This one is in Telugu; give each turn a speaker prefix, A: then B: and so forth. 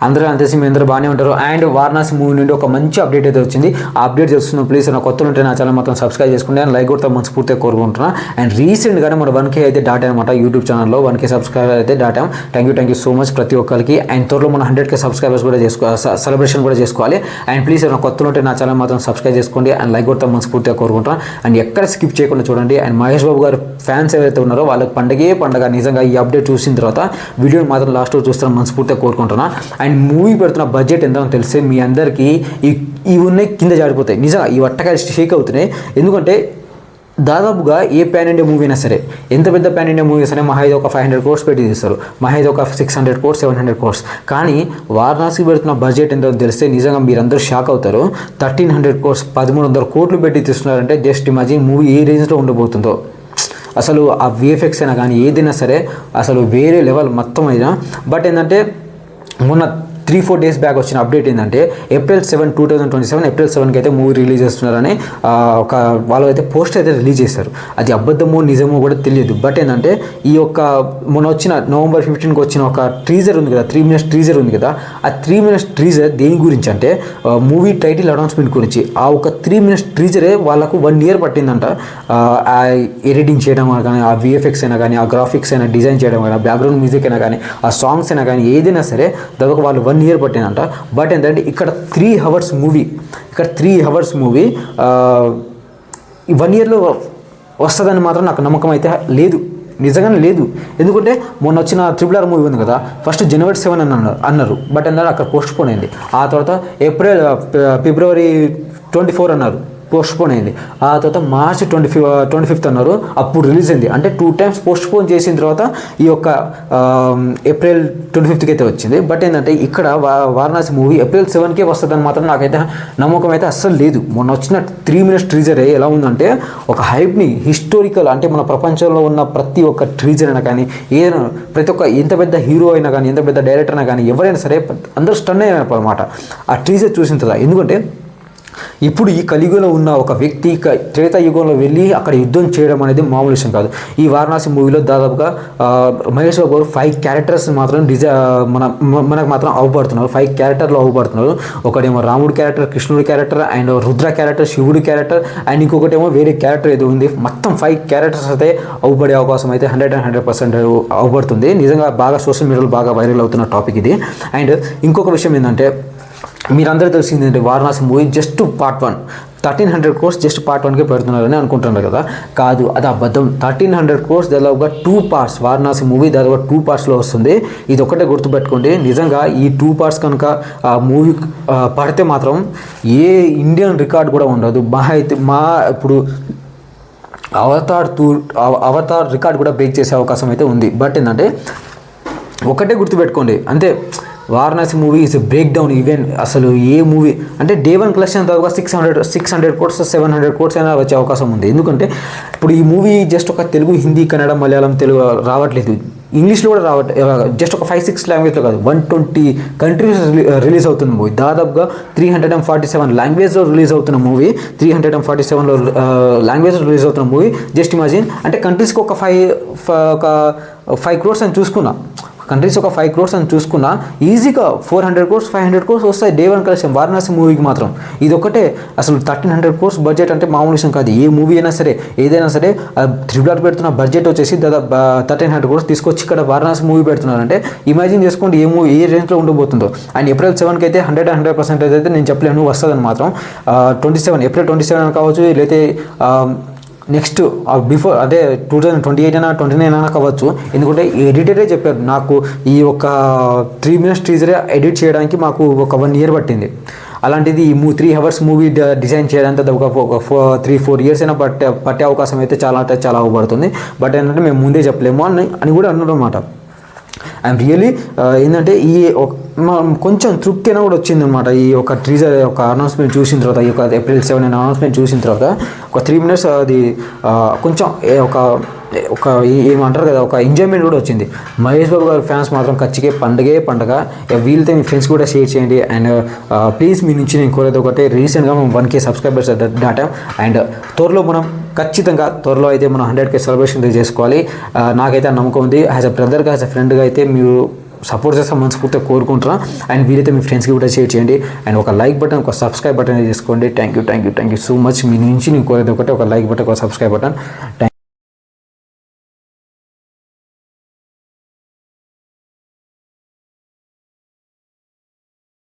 A: అందరూ అంతేసి మీ అందరూ బాగానే ఉంటారు. అండ్ వారణాసి మూవీ నుండి ఒక మంచి అప్డేట్ అయితే వచ్చింది. ఆ అప్డేట్ చేస్తున్న ప్లీజ్ నా కొత్తలు ఉంటే నా ఛానల్ మొత్తం సబ్స్క్రైబ్ చేసుకుంటే అండ్ లైక్ కొడతా మనస్ఫూర్తిగా కోరుకుంటున్నా. అండ్ రీసెంట్గానే మన 1K అయితే దాటామన్నమాట యూట్యూబ్ ఛానల్లో 1K సబ్స్క్రైబర్ అయితే దాటాం. థ్యాంక్ యూ సో మచ్ ప్రతి ఒక్కరికి. అండ్ త్వరలో మన 100K సబ్స్క్రైబర్స్ కూడా సెలబ్రేషన్ కూడా చేసుకోవాలి. అండ్ ప్లీజ్ నా కొత్తలు ఉంటే నా ఛానల్ మాత్రం సబ్స్క్రైబ్ చేసుకోండి అండ్ లైక్ కొడతా మనస్ఫూర్తిగా కోరుకుంటున్నాను. అండ్ ఎక్కడ స్కిప్ చేయకుండా చూడండి. అండ్ మహేష్ బాబు గారు ఫ్యాన్స్ ఎవరైతే ఉన్నారో వాళ్ళకి పండగ నిజంగా ఈ అప్డేట్ చూసిన తర్వాత వీడియోని మాత్రం లాస్ట్ చూస్తాను మనస్ఫూర్తిగా కోరుకుంటున్నా. అండ్ మూవీ పెడుతున్న బడ్జెట్ ఎంతో తెలిస్తే మీ అందరికీ ఇవి ఉన్నాయి కింద జారిపోతాయి. నిజంగా ఈ వట్టకాయలు షేక్ అవుతున్నాయి. ఎందుకంటే దాదాపుగా ఏ పాన్ ఇండియా మూవీ అయినా సరే, ఎంత పెద్ద పాన్ ఇండియా మూవీ సరే మహా ఒక 500 crores పెట్టి తీస్తారు, మహా ఒక 600 crores 700 crores. కానీ వారణాసి పెడుతున్న బడ్జెట్ ఎంతో తెలిస్తే నిజంగా మీరందరూ షాక్ అవుతారు. 1300 crores 1300 కోట్లు పెట్టి తీస్తున్నారంటే జస్ట్ ఇమాజిన్ మూవీ ఏ రేంజ్లో ఉండబోతుందో. అసలు ఆ విఎఫ్ఎక్స్ అయినా కానీ ఏదైనా సరే అసలు వేరే లెవెల్ మొత్తం అయినా. బట్ ఏంటంటే మొన్న 3-4 days బ్యాక్ వచ్చిన అప్డేట్ ఏంటంటే April 7, 2027 April 7కి అయితే మూవీ రిలీజ్ చేస్తున్నారని ఒక వాళ్ళు అయితే పోస్టర్ అయితే రిలీజ్ చేశారు. అది అబద్ధమో నిజమో కూడా తెలియదు. బట్ ఏంటంటే ఈ యొక్క మొన్న వచ్చిన November 15కి వచ్చిన ఒక టీజర్ ఉంది కదా, 3 minutes టీజర్ ఉంది కదా, ఆ 3 minutes టీజర్ దేని గురించి అంటే మూవీ టైటిల్ అనౌన్స్మెంట్ గురించి. ఆ ఒక 3 minutes టీజరే వాళ్ళకు 1 year పట్టిందంట. ఆ ఎడిటింగ్ చేయడం కానీ, ఆ విఎఫ్ఎక్స్ అయినా కానీ, ఆ గ్రాఫిక్స్ అయినా డిజైన్ చేయడం కానీ, బ్యాక్గ్రౌండ్ మ్యూజిక్ అయినా కానీ, ఆ సాంగ్స్ అయినా కానీ ఏదైనా సరే దాదాపు వాళ్ళు 1 year పట్టిందంట. బట్ ఏంటంటే ఇక్కడ 3 hours మూవీ 1 yearలో వస్తుందని మాత్రం నాకు నమ్మకం అయితే లేదు, నిజంగానే లేదు. ఎందుకంటే మొన్న వచ్చిన RRR మూవీ ఉంది కదా, ఫస్ట్ January 7 అన్నారు. బట్ అన్నారు అక్కడ పోస్ట్ పోన్ అయింది. ఆ తర్వాత February 24 అన్నారు, పోస్ట్ పోన్ అయింది. ఆ తర్వాత March 25th అన్నారు, అప్పుడు రిలీజ్ అయింది. అంటే 2 times పోస్ట్ పోన్ చేసిన తర్వాత ఈ యొక్క April 25కి అయితే వచ్చింది. బట్ ఏంటంటే ఇక్కడ వారణాసి మూవీ April 7కే వస్తుందని మాత్రం నాకైతే నమ్మకం అయితే అస్సలు లేదు. మొన్న వచ్చిన 3 minutes టీజర్ ఎలా ఉందంటే ఒక హైప్ని హిస్టోరికల్, అంటే మన ప్రపంచంలో ఉన్న ప్రతి ఒక్క టీజర్ అయినా కానీ ఏదైనా ప్రతి ఒక్క ఎంత పెద్ద హీరో అయినా కానీ, ఎంత పెద్ద డైరెక్టర్ అయినా కానీ ఎవరైనా సరే అందరూ స్టన్ అయినారు అనమాట ఆ టీజర్ చూసిన తర్వాత. ఎందుకంటే ఇప్పుడు ఈ కలియుగంలో ఉన్న ఒక వ్యక్తి త్రేతాయుగంలో వెళ్ళి అక్కడ యుద్ధం చేయడం అనేది మామూలు విషయం కాదు. ఈ వారణాసి మూవీలో దాదాపుగా మహేష్ బాబు గారు 5 క్యారెక్టర్స్ మాత్రం మనకు మాత్రం అవ్వబడుతున్నారు. 5 క్యారెక్టర్లు అవ్వబడుతున్నారు. ఒకటేమో రాముడు క్యారెక్టర్, కృష్ణుడి క్యారెక్టర్, అండ్ రుద్ర క్యారెక్టర్, శివుడి క్యారెక్టర్, అండ్ ఇంకొకటేమో వేరే క్యారెక్టర్ ఏదో ఉంది. మొత్తం 5 క్యారెక్టర్స్ అయితే అవ్వబడే అవకాశం అయితే 100% అవ్వబడుతుంది. నిజంగా బాగా సోషల్ మీడియాలో బాగా వైరల్ అవుతున్న టాపిక్ ఇది. అండ్ ఇంకొక విషయం ఏంటంటే మీరందరూ తెలిసింది ఏంటంటే Varanasi movie just part 1 1300 crores just part 1కే పెడుతున్నారని అనుకుంటున్నారు కదా. కాదు, అది అబద్ధం. 1300 crores దాదాపుగా 2 parts. వారణాసి మూవీ దాదాపుగా 2 partsలో వస్తుంది. ఇది ఒకటే గుర్తుపెట్టుకోండి. నిజంగా ఈ 2 parts కనుక ఆ మూవీ పడితే మాత్రం ఏ ఇండియన్ రికార్డ్ కూడా ఉండదు. ఇప్పుడు అవతార్ రికార్డ్ కూడా బ్రేక్ చేసే అవకాశం అయితే ఉంది. బట్ ఏంటంటే ఒకటే గుర్తుపెట్టుకోండి, అంతే. Varanasi movie is break down event. అసలు ఏ మూవీ అంటే Day 1 కలెక్షన్ దాదాపు 600 crores 700 crores అయినా వచ్చే అవకాశం ఉంది. ఎందుకంటే ఇప్పుడు ఈ మూవీ జస్ట్ ఒక తెలుగు, హిందీ, కన్నడ, మలయాళం, తెలుగు రావట్లేదు, ఇంగ్లీష్లో కూడా జస్ట్ ఒక 5-6 లాంగ్వేజ్లో కాదు, 120 countries రిలీజ్ అవుతున్న మూవీ. దాదాపుగా 347 లాంగ్వేజ్లో రిలీజ్ అవుతున్న మూవీ, 347 లాంగ్వేజ్లో రిలీజ్ అవుతున్న మూవీ. జస్ట్ ఇమాజిన్, అంటే కంట్రీస్కి ఒక 5 crores అని చూసుకున్నా, కంట్రీస్ ఒక 5 crores అని చూసుకున్నా ఈజీగా 400 crores 500 crores వస్తాయి Day 1 కలెక్షన్ వారణాసి మూవీకి మాత్రం. ఇది ఒకటే అసలు 1300 crores బడ్జెట్ అంటే మామూలు విషయం కాదు. ఏ మూవీ అయినా సరే, ఏదైనా సరే, RRR పెడుతున్న బడ్జెట్ వచ్చేసి దాదాపు 1300 crores తీసుకొచ్చి ఇక్కడ వారణాసి మూవీ పెడుతున్నారంటే ఇమాజిన్ చేసుకోండి ఏ మూవీ ఏ రేంజ్లో ఉండబోతుందో. అండ్ April 7కి అయితే 100% అయితే నేను చెప్పలేను, వస్తుందని మాత్రం. April 27 కావచ్చు, లేకపోతే నెక్స్ట్ బిఫోర్ అదే 2028 అయినా 29 అయినా కావచ్చు. ఎందుకంటే ఎడిటరే చెప్పారు నాకు ఈ ఒక 3 minutes టీజరే ఎడిట్ చేయడానికి మాకు ఒక 1 year పట్టింది. అలాంటిది ఈ 3 hours మూవీ డిజైన్ చేయడానికి ఒక 3-4 years అయినా పట్టే అవకాశం అయితే చాలా అంటే చాలా అవ్వబడుతుంది. బట్ ఏంటంటే మేము ముందే చెప్పలేము అని కూడా అన్నారు అన్నమాట. ఐఎమ్ రియలీ ఏంటంటే కొంచెం తృప్తి అయినా కూడా వచ్చిందనమాట. ఈ ఒక టీజర్ ఒక అనౌన్స్మెంట్ చూసిన తర్వాత, ఈ ఒక April 7 అనౌన్స్మెంట్ చూసిన తర్వాత ఒక 3 minutes అది కొంచెం ఒక ఏమంటారు కదా, ఒక ఎంజాయ్మెంట్ కూడా వచ్చింది. మహేష్ బాబు గారి ఫ్యాన్స్ మాత్రం ఖచ్చితంగా పండగ. వీళ్ళతో మీ ఫ్రెండ్స్ కూడా షేర్ చేయండి. అండ్ ప్లీజ్ మీ నుంచి నేను కోరేది ఒకటే, రీసెంట్గా మనం 1K సబ్స్క్రైబర్స్ దాటాం. అండ్ త్వరలో అయితే మనం 100K సెలబ్రేషన్ చేసుకోవాలి. నాకైతే నమ్మకం ఉంది. యాజ్ అ బ్రదర్గా, యాజ్ అ ఫ్రెండ్గా అయితే మీరు సపోర్ట్ చేస్తా మనస్ఫూర్తిగా కోరుకుంటున్నా. అండ్ వీలైతే మీ ఫ్రెండ్స్కి కూడా షేర్ చేయండి. అండ్ ఒక లైక్ బటన్, ఒక సబ్స్క్రైబ్ బటన్ చేసుకోండి. Thank you so much. మీ నుంచి నేను కోరేది ఒకటే, ఒక లైక్ బటన్, ఒక సబ్స్క్రైబ్ బటన్.